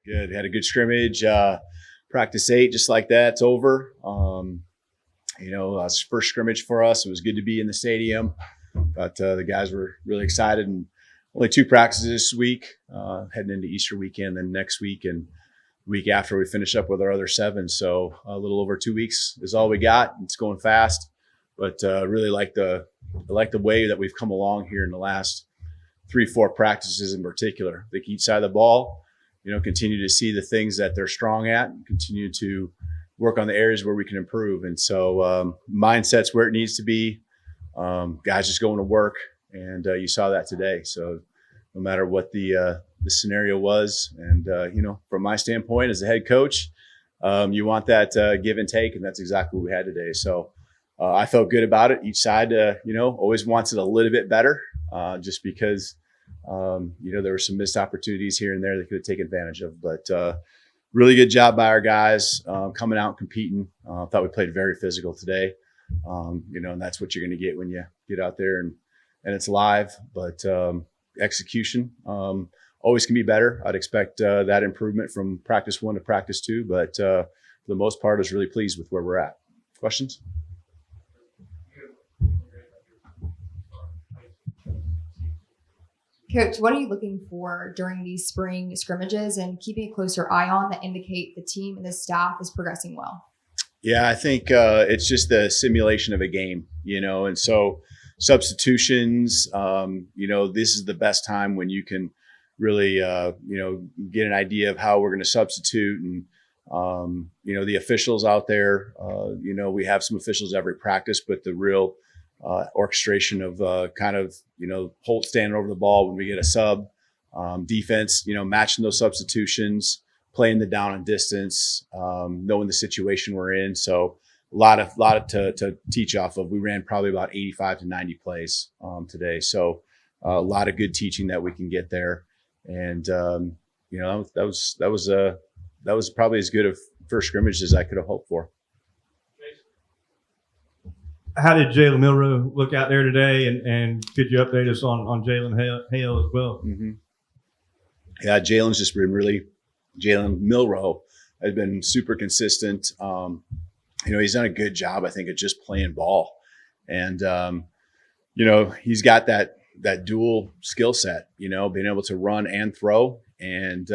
Good. Had a good scrimmage. Practice 8, just like that. It's over. It's first scrimmage for us. It was good to be in the stadium, but the guys were really excited. And only 2 practices this week, heading into Easter weekend. Then next week and week after we finish up with our other 7. So a little over 2 weeks is all we got. It's going fast, but really like the way that we've come along here in the last 3-4 practices in particular. I think each side of the ball, continue to see the things that they're strong at and continue to work on the areas where we can improve. And so mindset's where it needs to be. Guys just going to work, and you saw that today. So no matter what the scenario was, and from my standpoint as a head coach, you want that give and take, and that's exactly what we had today. So I felt good about it. Each side, always wants it a little bit better, just because there were some missed opportunities here and there they could have taken advantage of. But really good job by our guys coming out and competing. Thought we played very physical today. And that's what you're going to get when you get out there and it's live. But execution always can be better. I'd expect that improvement from practice 1 to practice 2. But for the most part, I was really pleased with where we're at. Questions? Coach, what are you looking for during these spring scrimmages and keeping a closer eye on that indicate the team and the staff is progressing well? Yeah, I think it's just the simulation of a game, and so substitutions, this is the best time when you can really, get an idea of how we're going to substitute. And, the officials out there, we have some officials every practice, but the real orchestration of Holt standing over the ball when we get a sub, defense, matching those substitutions, playing the down and distance, knowing the situation we're in. So a lot to teach off of. We ran probably about 85 to 90 plays today. So a lot of good teaching that we can get there. And, that was probably as good a first scrimmage as I could have hoped for. How did Jalen Milroe look out there today? And could you update us on Jalen Hale as well? Mm-hmm. Yeah, Jalen Milroe has been super consistent. He's done a good job, I think, of just playing ball. And, he's got that dual skill set, being able to run and throw. And,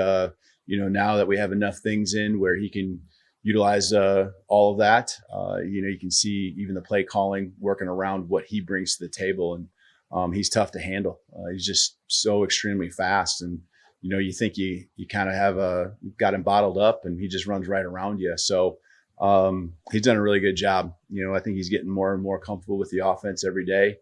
now that we have enough things in where he can utilize all of that, you can see even the play calling working around what he brings to the table. And he's tough to handle. He's just so extremely fast. And, you think you kind of got him bottled up, and he just runs right around you. So he's done a really good job. I think he's getting more and more comfortable with the offense every day,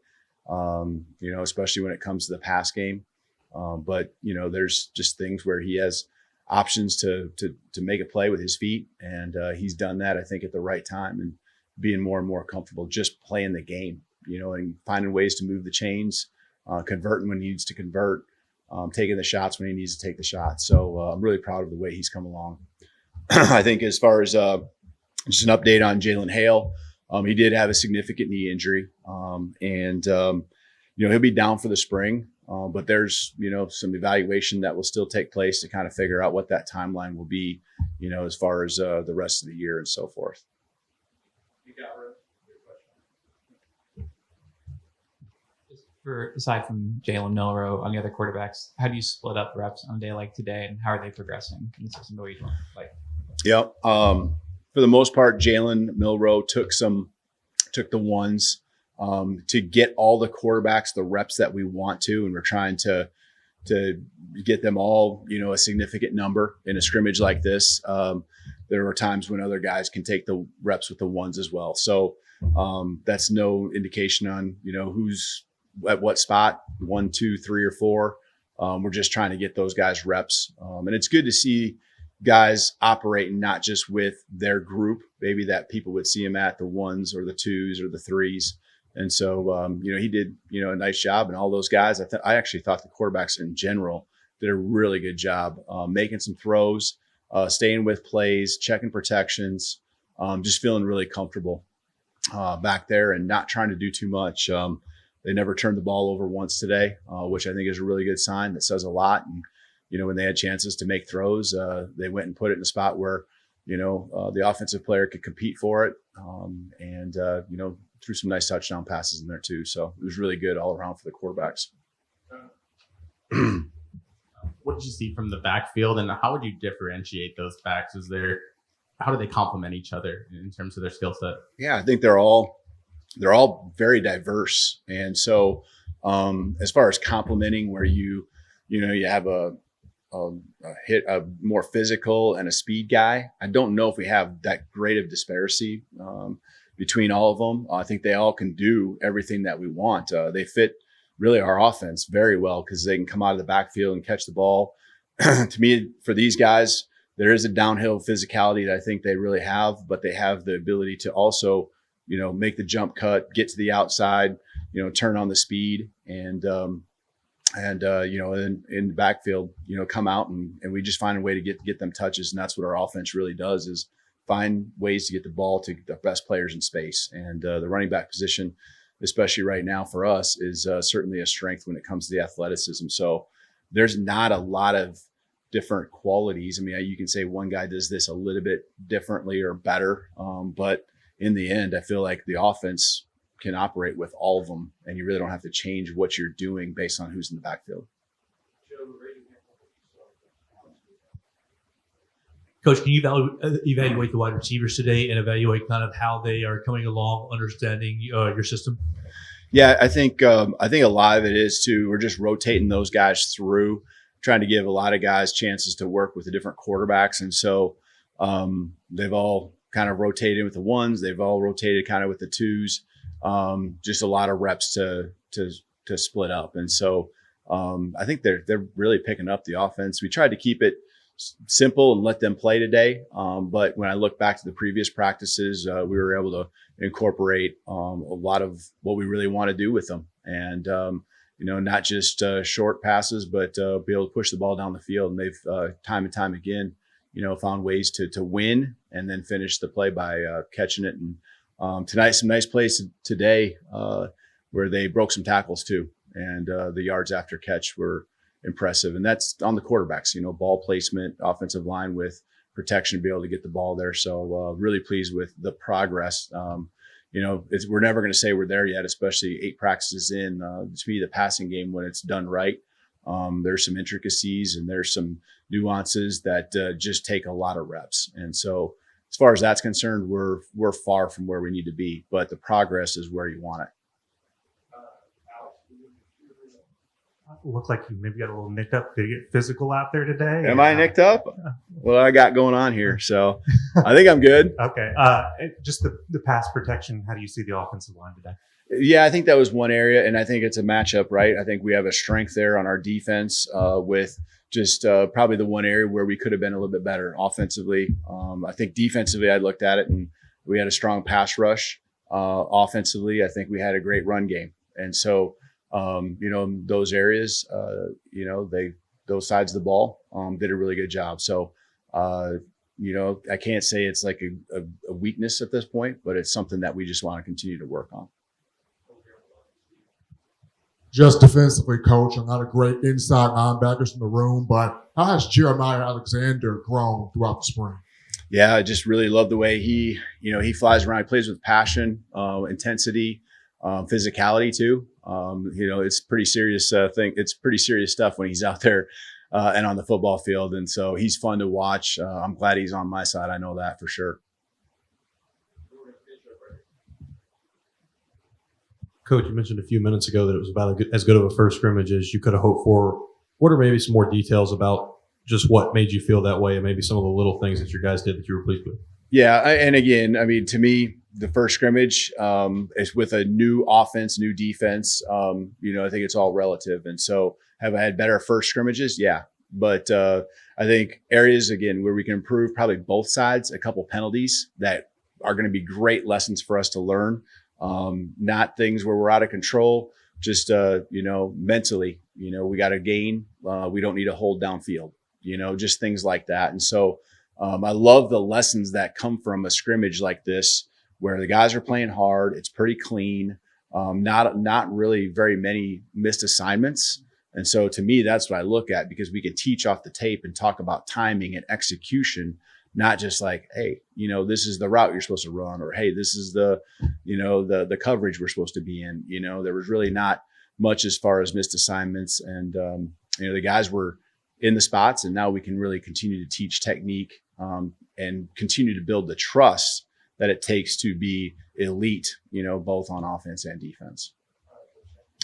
especially when it comes to the pass game. But there's just things where he has options to make a play with his feet. And he's done that, I think, at the right time and being more and more comfortable just playing the game, and finding ways to move the chains, converting when he needs to convert, taking the shots when he needs to take the shots. So I'm really proud of the way he's come along. I think as far as just an update on Jalen Hale, he did have a significant knee injury. He'll be down for the spring. But there's, some evaluation that will still take place to kind of figure out what that timeline will be, as far as the rest of the year and so forth. Aside from Jalen Milroe on the other quarterbacks, how do you split up reps on a day like today, and how are they progressing consistent with what you like? Yeah. For the most part, Jalen Milroe took the ones to get all the quarterbacks the reps that we want to, and we're trying to get them all, a significant number in a scrimmage like this. There are times when other guys can take the reps with the ones as well. So that's no indication on, who's at what spot, 1, 2, 3, or 4. We're just trying to get those guys reps. And it's good to see guys operating not just with their group, maybe that people would see him at the 1s or the 2s or the 3s. And so, he did, a nice job. And all those guys, I actually thought the quarterbacks in general did a really good job making some throws, staying with plays, checking protections, just feeling really comfortable back there and not trying to do too much. They never turned the ball over once today, which I think is a really good sign. That says a lot. And when they had chances to make throws, they went and put it in a spot where, the offensive player could compete for it. And threw some nice touchdown passes in there too. So it was really good all around for the quarterbacks. What did you see from the backfield, and how would you differentiate those backs? How do they complement each other in terms of their skill set? Yeah, I think they're all very diverse. And so as far as complementing, where you have a more physical and a speed guy, I don't know if we have that great of disparity between all of them. I think they all can do everything that we want. They fit really our offense very well because they can come out of the backfield and catch the ball. To me, for these guys, there is a downhill physicality that I think they really have, but they have the ability to also, make the jump cut, get to the outside, turn on the speed, and in the backfield, come out and we just find a way to get them touches. And that's what our offense really does, is find ways to get the ball to the best players in space. And the running back position, especially right now for us, is certainly a strength when it comes to the athleticism. So there's not a lot of different qualities. I mean, you can say one guy does this a little bit differently or better. But in the end, I feel like the offense can operate with all of them, and you really don't have to change what you're doing based on who's in the backfield. Coach, can you evaluate the wide receivers today and evaluate kind of how they are coming along, understanding your system? Yeah, I think a lot of it is we're just rotating those guys through, trying to give a lot of guys chances to work with the different quarterbacks. And so they've all kind of rotated with the ones, they've all rotated kind of with the twos, just a lot of reps to split up. And so I think they're really picking up the offense. We tried to keep it simple and let them play today. But when I look back to the previous practices, we were able to incorporate a lot of what we really want to do with them. And, not just short passes, but be able to push the ball down the field. And they've time and time again, found ways to win and then finish the play by catching it. And tonight, some nice plays today where they broke some tackles too. And the yards after catch were impressive. And that's on the quarterbacks, ball placement, offensive line with protection to be able to get the ball there. So really pleased with the progress. We're never going to say we're there yet, especially 8 practices in. To me, the passing game, when it's done right, there's some intricacies and there's some nuances that just take a lot of reps. And so as far as that's concerned, we're far from where we need to be, but the progress is where you want it. Look like you maybe got a little nicked up. Did you get physical out there today? Am I nicked up? What I got going on here? So I think I'm good. Okay. Just the pass protection. How do you see the offensive line today? Yeah, I think that was one area, and I think it's a matchup, right? I think we have a strength there on our defense with just probably the one area where we could have been a little bit better offensively. I think defensively, I looked at it, and we had a strong pass rush. Offensively, I think we had a great run game. And so, those areas, those sides of the ball did a really good job. So, I can't say it's like a weakness at this point, but it's something that we just want to continue to work on. Just defensively, Coach, I'm not a great inside linebackers in the room, but how has Jeremiah Alexander grown throughout the spring? Yeah, I just really love the way he flies around. He plays with passion, intensity, physicality too. It's pretty serious thing. It's pretty serious stuff when he's out there and on the football field. And so he's fun to watch. I'm glad he's on my side. I know that for sure. Coach, you mentioned a few minutes ago that it was about as good of a first scrimmage as you could have hoped for. What are maybe some more details about just what made you feel that way and maybe some of the little things that your guys did that you were pleased with? Yeah, and again, I mean, to me, the first scrimmage is with a new offense, new defense. I think it's all relative. And so have I had better first scrimmages? Yeah. But I think areas, again, where we can improve probably both sides, a couple penalties that are going to be great lessons for us to learn. Not things where we're out of control, just, mentally, we got to gain. We don't need to hold downfield, just things like that. And so I love the lessons that come from a scrimmage like this, where the guys are playing hard. It's pretty clean. Not really very many missed assignments. And so to me, that's what I look at, because we could teach off the tape and talk about timing and execution, not just like, hey, this is the route you're supposed to run, or hey, this is the coverage we're supposed to be in. There was really not much as far as missed assignments, and the guys were in the spots, and now we can really continue to teach technique and continue to build the trust that it takes to be elite, both on offense and defense.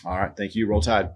All right, thank you. Roll Tide.